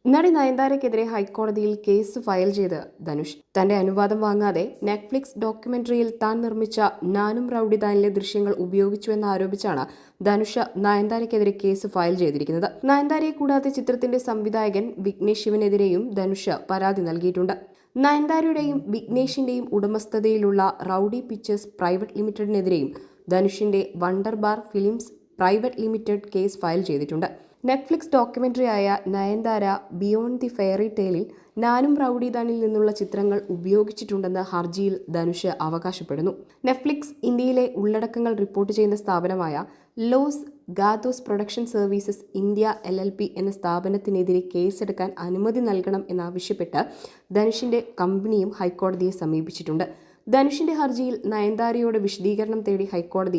നടി നയൻതാരയ്ക്കെതിരെ ഹൈക്കോടതിയിൽ case file ചെയ്ത് ധനുഷ്. തന്റെ അനുവാദം വാങ്ങാതെ നെറ്റ്ഫ്ലിക്സ് ഡോക്യുമെന്ററിയിൽ താൻ നിർമ്മിച്ച നാനും റൌഡി താനിലെ ദൃശ്യങ്ങൾ ഉപയോഗിച്ചുവെന്ന് ആരോപിച്ചാണ് ധനുഷ് നയൻതാരയ്ക്കെതിരെ കേസ് ഫയൽ ചെയ്തിരിക്കുന്നത്. നയൻതാരയെ കൂടാതെ ചിത്രത്തിന്റെ സംവിധായകൻ വിഘ്നേഷ് ശിവനെതിരെയും ധനുഷ് പരാതി നൽകിയിട്ടുണ്ട്. നയൻതാരയുടെയും വിഘ്നേഷിന്റെയും ഉടമസ്ഥതയിലുള്ള റൌഡി പിക്ചേഴ്സ് പ്രൈവറ്റ് ലിമിറ്റഡിനെതിരെയും ധനുഷിന്റെ wonder bar films private limited case file ചെയ്തിട്ടുണ്ട്. നെറ്റ്ഫ്ലിക്സ് ഡോക്യുമെന്ററിയായ നയൻതാര ബിയോണ്ട് ദി ഫെയറി ടെയിലിൽ നാനും റൌഡി താനിൽ നിന്നുള്ള ചിത്രങ്ങൾ ഉപയോഗിച്ചിട്ടുണ്ടെന്ന് ഹർജിയിൽ ധനുഷ് അവകാശപ്പെടുന്നു. നെറ്റ്ഫ്ലിക്സ് ഇന്ത്യയിലെ ഉള്ളടക്കങ്ങൾ റിപ്പോർട്ട് ചെയ്യുന്ന സ്ഥാപനമായ Los Gatos production services India LLP എന്ന സ്ഥാപനത്തിനെതിരെ കേസെടുക്കാൻ അനുമതി നൽകണം എന്നാവശ്യപ്പെട്ട് ധനുഷിന്റെ കമ്പനിയും ഹൈക്കോടതിയെ സമീപിച്ചിട്ടുണ്ട്. ധനുഷിന്റെ ഹർജിയിൽ നയൻതാരയോട് വിശദീകരണം തേടി ഹൈക്കോടതി